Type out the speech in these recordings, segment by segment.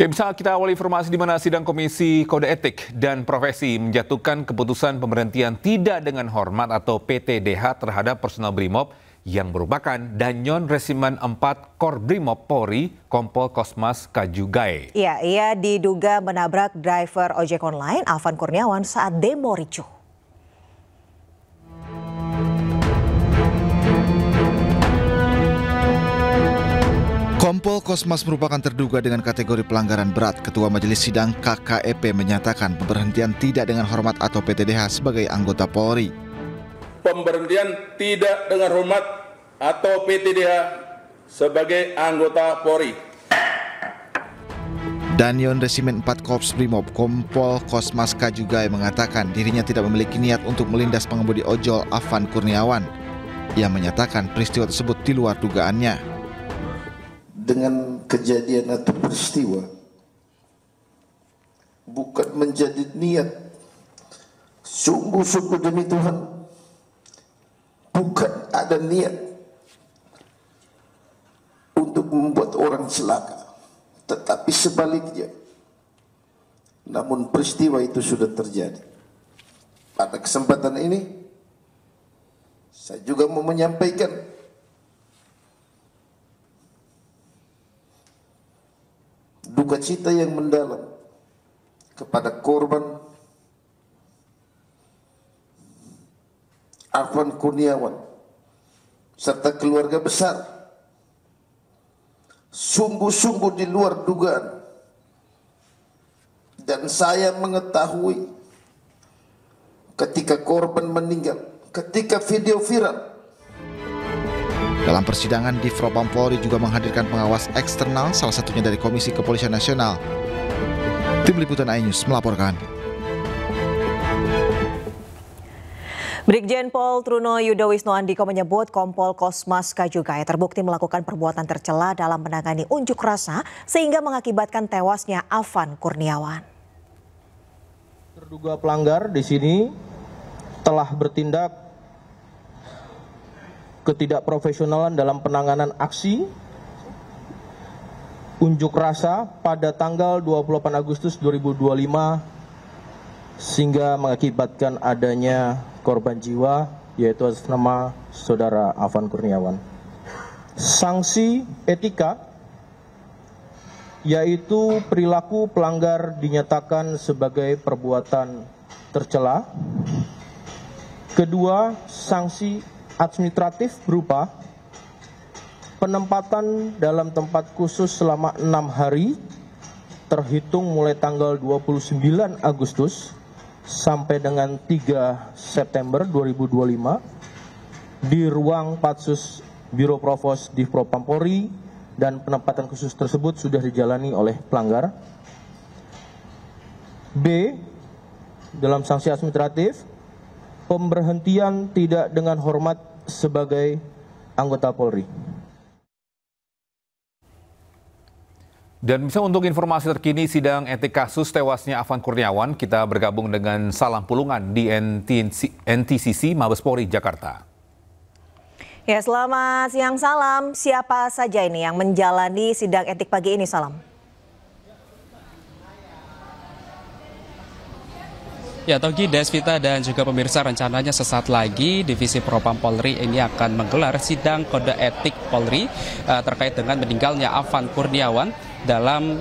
Ya, bisa kita awali informasi di mana sidang Komisi Kode Etik dan Profesi menjatuhkan keputusan pemberhentian tidak dengan hormat atau PTDH terhadap personel Brimob yang merupakan Danyon Resimen 4 Korbrimob Polri, Kompol Kosmas Kajugae. Ya, ia diduga menabrak driver ojek online Alvan Kurniawan saat demo ricuh. Kompol Kosmas merupakan terduga dengan kategori pelanggaran berat. Ketua Majelis Sidang KKEP menyatakan pemberhentian tidak dengan hormat atau PTDH sebagai anggota Polri. Pemberhentian tidak dengan hormat atau PTDH sebagai anggota Polri. Danyon Resimen 4 Korps Brimob, Kompol Kosmas Kajugae mengatakan dirinya tidak memiliki niat untuk melindas pengemudi ojol Alvan Kurniawan. Ia menyatakan peristiwa tersebut di luar dugaannya. Dengan kejadian atau peristiwa bukan menjadi niat, sungguh-sungguh demi Tuhan bukan ada niat untuk membuat orang celaka, tetapi sebaliknya. Namun peristiwa itu sudah terjadi. Pada kesempatan ini saya juga mau menyampaikan duka cita yang mendalam kepada korban Alvan Kurniawan serta keluarga besar. Sungguh-sungguh di luar dugaan, dan saya mengetahui ketika korban meninggal, ketika video viral. Dalam persidangan, Divpropam Polri juga menghadirkan pengawas eksternal, salah satunya dari Komisi Kepolisian Nasional. Tim Liputan iNews melaporkan. Brigjen Pol Truno Yudo Wisno Andiko menyebut Kompol Kosmas Kajugae terbukti melakukan perbuatan tercela dalam menangani unjuk rasa sehingga mengakibatkan tewasnya Alvan Kurniawan. Terduga pelanggar di sini telah bertindak ketidakprofesionalan dalam penanganan aksi unjuk rasa pada tanggal 28 Agustus 2025 sehingga mengakibatkan adanya korban jiwa yaitu atas nama saudara Alvan Kurniawan. Sanksi etika yaitu perilaku pelanggar dinyatakan sebagai perbuatan tercela. Kedua, sanksi administratif berupa penempatan dalam tempat khusus selama 6 hari terhitung mulai tanggal 29 Agustus sampai dengan 3 September 2025 di ruang Patsus Biro Provos Divpropam Polri, dan penempatan khusus tersebut sudah dijalani oleh pelanggar. B, dalam sanksi administratif, pemberhentian tidak dengan hormat sebagai anggota Polri. Dan bisa untuk informasi terkini sidang etik kasus tewasnya Alvan Kurniawan, kita bergabung dengan Salam Pulungan di NTCC Mabes Polri Jakarta. Ya, selamat siang Salam. Siapa saja ini yang menjalani sidang etik pagi ini, Salam? Ya, Togi, Desvita, dan juga pemirsa, rencananya sesaat lagi Divisi Propam Polri ini akan menggelar sidang kode etik Polri terkait dengan meninggalnya Alvan Kurniawan dalam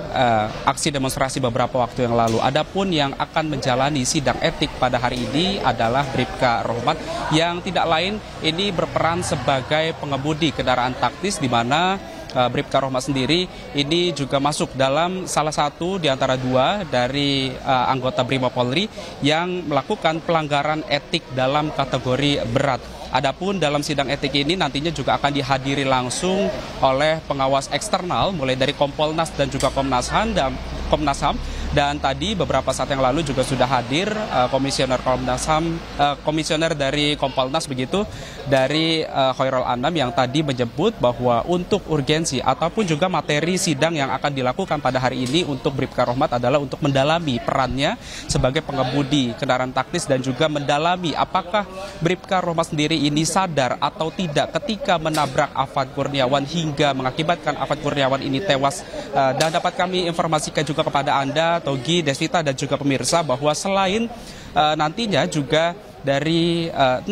aksi demonstrasi beberapa waktu yang lalu. Adapun yang akan menjalani sidang etik pada hari ini adalah Bribka Rohmat yang tidak lain ini berperan sebagai pengemudi kendaraan taktis, di mana Bribka Rohmat sendiri ini juga masuk dalam salah satu di antara dua dari anggota Brimob Polri yang melakukan pelanggaran etik dalam kategori berat. Adapun dalam sidang etik ini nantinya juga akan dihadiri langsung oleh pengawas eksternal mulai dari Kompolnas dan juga Komnas HAM Dan tadi beberapa saat yang lalu juga sudah hadir Komisioner Komnas HAM, Komisioner dari Kompolnas begitu, dari Khairul Anam yang tadi menyebut bahwa untuk urgensi ataupun juga materi sidang yang akan dilakukan pada hari ini untuk Bribka Rohmat adalah untuk mendalami perannya sebagai pengemudi kendaraan taktis dan juga mendalami apakah Bribka Rohmat sendiri ini sadar atau tidak ketika menabrak Afan Kurniawan hingga mengakibatkan Afan Kurniawan ini tewas. Dan dapat kami informasikan juga kepada Anda, Togi, Desvita, dan juga pemirsa bahwa selain nantinya juga dari 6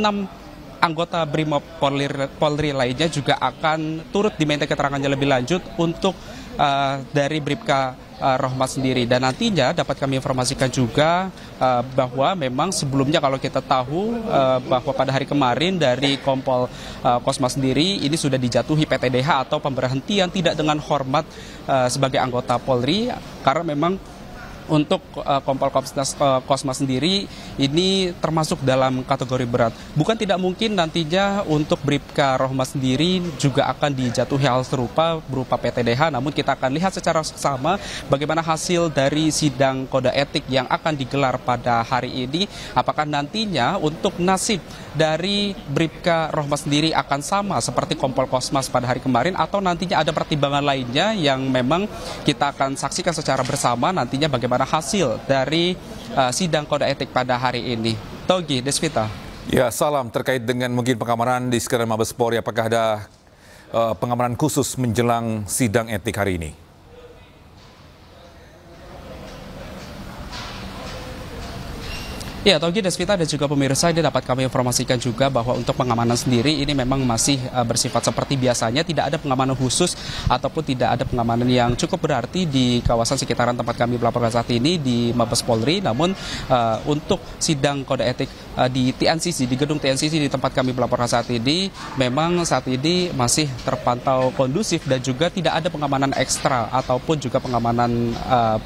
anggota Brimob Polri lainnya juga akan turut diminta keterangannya lebih lanjut untuk dari Bribka Rohmat sendiri. Dan nantinya dapat kami informasikan juga bahwa memang sebelumnya kalau kita tahu bahwa pada hari kemarin dari Kompol Kosmas sendiri ini sudah dijatuhi PTDH atau pemberhentian tidak dengan hormat sebagai anggota Polri, karena memang untuk Kompol Kosmas sendiri ini termasuk dalam kategori berat. Bukan tidak mungkin nantinya untuk Bribka Rohmat sendiri juga akan dijatuhi hal serupa berupa PTDH, namun kita akan lihat secara seksama bagaimana hasil dari sidang kode etik yang akan digelar pada hari ini. Apakah nantinya untuk nasib dari Bribka Rohmat sendiri akan sama seperti Kompol Kosmas pada hari kemarin, atau nantinya ada pertimbangan lainnya yang memang kita akan saksikan secara bersama nantinya bagaimana hasil dari sidang kode etik pada hari ini. Togi, Desvita. Ya, salam terkait dengan mungkin pengamanan di sekitar Mabes Polri. Apakah ada pengamanan khusus menjelang sidang etik hari ini? Ya, Togi, Desvita, dan juga pemirsa, ini dapat kami informasikan juga bahwa untuk pengamanan sendiri ini memang masih bersifat seperti biasanya. Tidak ada pengamanan khusus ataupun tidak ada pengamanan yang cukup berarti di kawasan sekitaran tempat kami melaporkan saat ini di Mabes Polri. Namun untuk sidang kode etik di TNCC, di gedung TNCC di tempat kami melaporkan saat ini, memang saat ini masih terpantau kondusif dan juga tidak ada pengamanan ekstra ataupun juga pengamanan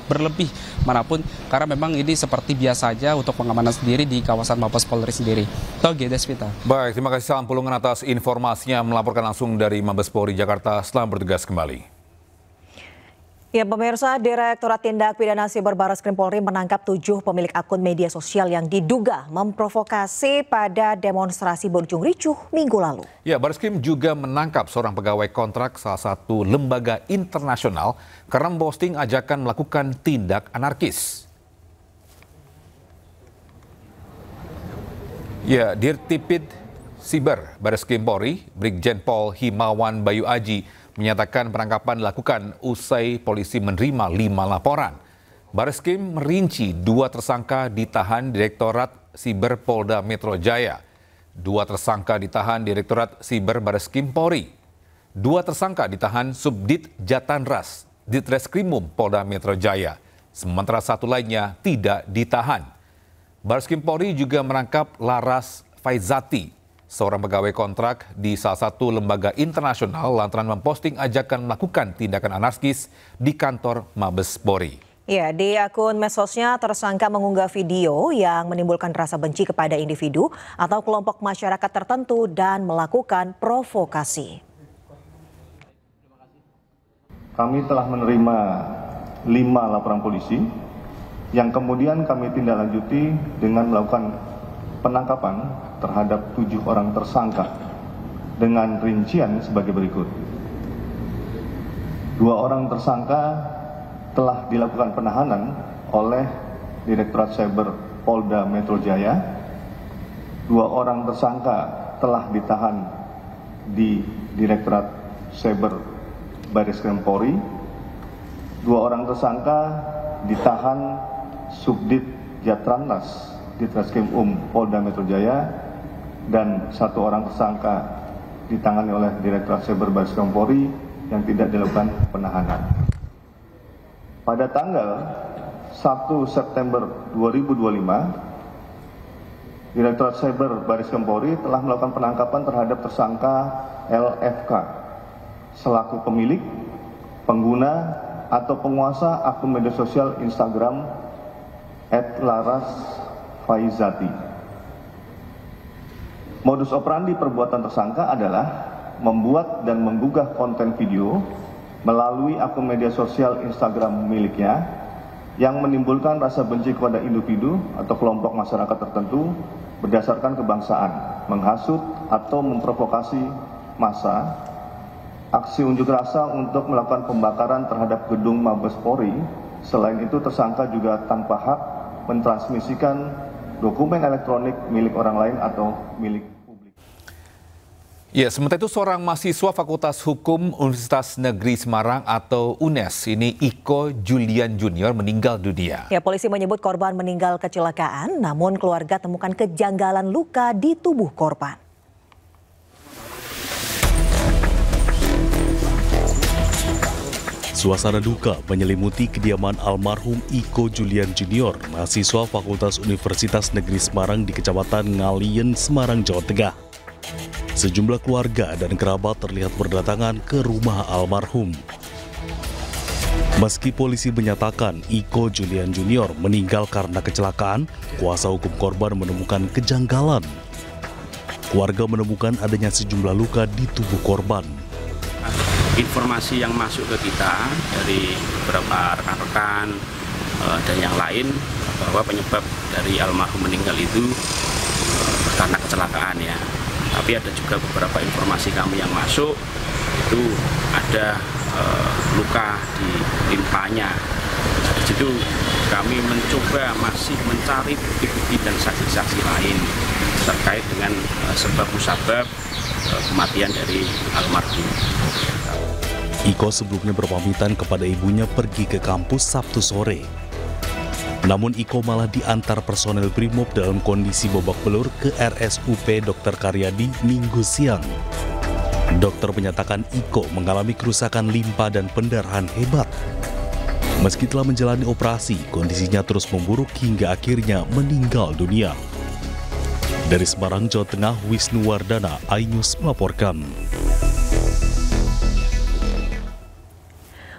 berlebih manapun, karena memang ini seperti biasanya untuk pengamanan sendiri di kawasan Mabes Polri sendiri. Togi, Desvita. Baik, terima kasih Salam Pulungan atas informasinya melaporkan langsung dari Mabes Polri Jakarta. Selamat bertugas kembali. Ya, pemirsa, Direktorat Tindak Pidana Siber Barreskrim Polri menangkap 7 pemilik akun media sosial yang diduga memprovokasi pada demonstrasi berujung ricuh Minggu lalu. Ya, Barreskrim juga menangkap seorang pegawai kontrak salah satu lembaga internasional karena memposting ajakan melakukan tindak anarkis. Ya, Dirtipid Siber Barreskrim Polri, Brigjen Pol Himawan Bayu Aji, menyatakan penangkapan dilakukan usai polisi menerima 5 laporan. Barreskrim merinci 2 tersangka ditahan Direktorat Siber Polda Metro Jaya. 2 tersangka ditahan Direktorat Siber Barreskrim Polri. 2 tersangka ditahan Subdit Jatanras, Ditreskrimum Polda Metro Jaya. Sementara 1 lainnya tidak ditahan. Barreskrim Polri juga menangkap Laras Faizati, seorang pegawai kontrak di salah satu lembaga internasional lantaran memposting ajakan melakukan tindakan anarkis di kantor Mabes Polri. Ya, di akun medsosnya tersangka mengunggah video yang menimbulkan rasa benci kepada individu atau kelompok masyarakat tertentu dan melakukan provokasi. Kami telah menerima 5 laporan polisi yang kemudian kami tindak lanjuti dengan melakukan penangkapan terhadap 7 orang tersangka dengan rincian sebagai berikut. 2 orang tersangka telah dilakukan penahanan oleh Direktorat Siber Polda Metro Jaya. 2 orang tersangka telah ditahan di Direktorat Siber Barreskrim Polri. 2 orang tersangka ditahan Subdit Jatranras Ditreskrimum Polda Metro Jaya, dan 1 orang tersangka ditangani oleh Direktorat Siber Barreskrim Polri yang tidak dilakukan penahanan. Pada tanggal 1 September 2025, Direktorat Siber Barreskrim Polri telah melakukan penangkapan terhadap tersangka LFK selaku pemilik, pengguna, atau penguasa akun media sosial Instagram @Laras Faizati. Modus operandi perbuatan tersangka adalah membuat dan menggugah konten video melalui akun media sosial Instagram miliknya yang menimbulkan rasa benci kepada individu atau kelompok masyarakat tertentu berdasarkan kebangsaan, menghasut atau memprovokasi massa, aksi unjuk rasa untuk melakukan pembakaran terhadap gedung Mabes Polri. Selain itu, tersangka juga tanpa hak mentransmisikan dokumen elektronik milik orang lain atau milik publik. Ya, sementara itu seorang mahasiswa Fakultas Hukum Universitas Negeri Semarang atau UNES, ini Iko Julian Junior, meninggal dunia. Ya, polisi menyebut korban meninggal kecelakaan, namun keluarga temukan kejanggalan luka di tubuh korban. Suasana duka menyelimuti kediaman almarhum Iko Julian Junior, mahasiswa Fakultas Universitas Negeri Semarang di Kecamatan Ngalien, Semarang, Jawa Tengah. Sejumlah keluarga dan kerabat terlihat berdatangan ke rumah almarhum. Meski polisi menyatakan Iko Julian Junior meninggal karena kecelakaan, kuasa hukum korban menemukan kejanggalan. Keluarga menemukan adanya sejumlah luka di tubuh korban. Informasi yang masuk ke kita dari beberapa rekan-rekan dan yang lain bahwa penyebab dari almarhum meninggal itu karena kecelakaan ya. Tapi ada juga beberapa informasi kami yang masuk itu ada luka di limpahnya. Di situ kami mencoba masih mencari bukti-bukti dan saksi-saksi lain terkait dengan sebab musabab kematian dari almarhum. Iko sebelumnya berpamitan kepada ibunya pergi ke kampus Sabtu sore. Namun Iko malah diantar personel Brimob dalam kondisi babak belur ke RSUP Dr. Karyadi Minggu siang. Dokter menyatakan Iko mengalami kerusakan limpa dan pendarahan hebat. Meski telah menjalani operasi, kondisinya terus memburuk hingga akhirnya meninggal dunia. Dari Semarang, Jawa Tengah, Wisnu Wardana, iNews melaporkan.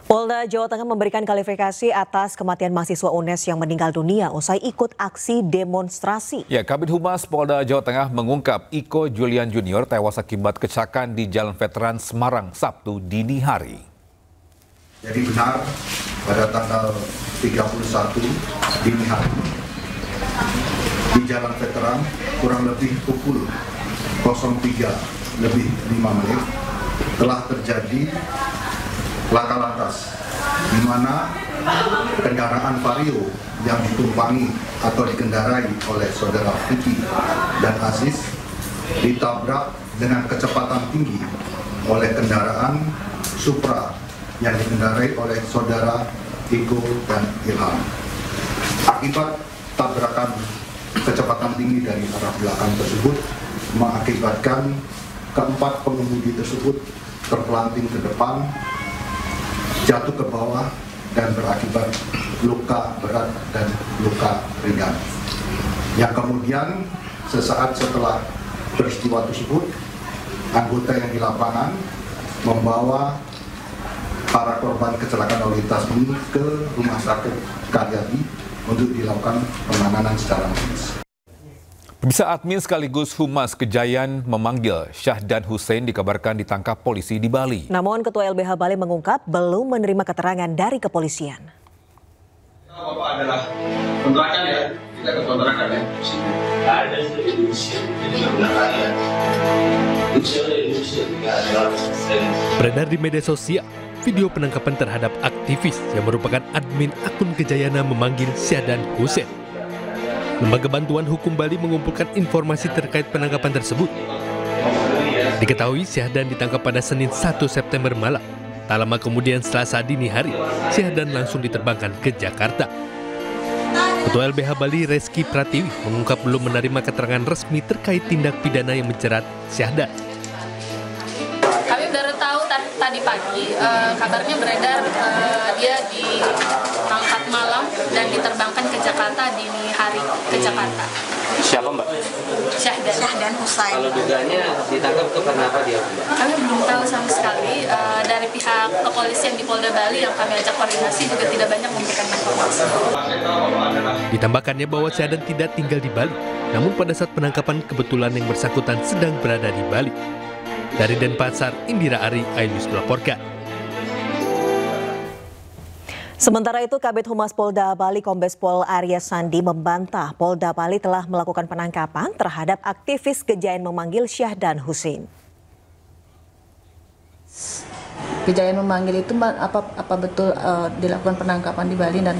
Polda Jawa Tengah memberikan klarifikasi atas kematian mahasiswa UNES yang meninggal dunia usai ikut aksi demonstrasi. Ya, Kabid Humas Polda Jawa Tengah mengungkap Iko Julian Junior tewas akibat kecelakaan di Jalan Veteran Semarang Sabtu dini hari. Jadi benar pada tanggal 31 dini hari di Jalan Veteran kurang lebih pukul 03.05 telah terjadi laka lantas, di mana kendaraan Vario yang ditumpangi atau dikendarai oleh saudara Vicky dan Aziz ditabrak dengan kecepatan tinggi oleh kendaraan Supra yang dikendarai oleh saudara Iko dan Ilham. Akibat tabrakan kecepatan tinggi dari arah belakang tersebut mengakibatkan keempat pengemudi tersebut terpelanting ke depan, jatuh ke bawah dan berakibat luka berat dan luka ringan. Yang kemudian sesaat setelah peristiwa tersebut, anggota yang di lapangan membawa para korban kecelakaan lalu lintas ini ke Rumah Sakit Karyadi untuk dilakukan penanganan secara medis. Pemirsa, admin sekaligus Humas Kejayan memanggil Syahdan Hussein dikabarkan ditangkap polisi di Bali. Namun Ketua LBH Bali mengungkap belum menerima keterangan dari kepolisian. Bapak adalah kontrakan ya, kita ke kontrakan ya. Ada di Indonesia, jadi benar ya. Beredar di media sosial video penangkapan terhadap aktivis yang merupakan admin akun Kejayana memanggil Syahdan Hussein. Lembaga Bantuan Hukum Bali mengumpulkan informasi terkait penangkapan tersebut. Diketahui Syahdan ditangkap pada Senin 1 September malam. Tak lama kemudian Selasa dini hari, Syahdan langsung diterbangkan ke Jakarta. Ketua LBH Bali Reski Pratiwi mengungkap belum menerima keterangan resmi terkait tindak pidana yang menjerat Syahdan. Kami baru tahu tadi pagi, kabarnya beredar dia diangkat malam dan diterbangkan ke Jakarta dini hari ke Jakarta. Siapa Mbak? Syahdan Hussein. Kalau dugaannya ditangkap itu karena apa dia? Kami belum tahu sama sekali. Dari pihak kepolisian di Polda Bali yang kami ajak koordinasi juga tidak banyak memberikan informasi. Ditambahkannya bahwa Syahdan tidak tinggal di Bali, namun pada saat penangkapan kebetulan yang bersangkutan sedang berada di Bali. Dari Denpasar, Indira Ari, iNews melaporkan. Sementara itu, Kabid Humas Polda Bali Kombes Pol Arya Sandi membantah Polda Bali telah melakukan penangkapan terhadap aktivis Gejayan memanggil Syahdan Husein. Gejayan memanggil itu apa betul dilakukan penangkapan di Bali dan?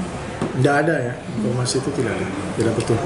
Tidak ada ya, informasi itu tidak ada, tidak betul.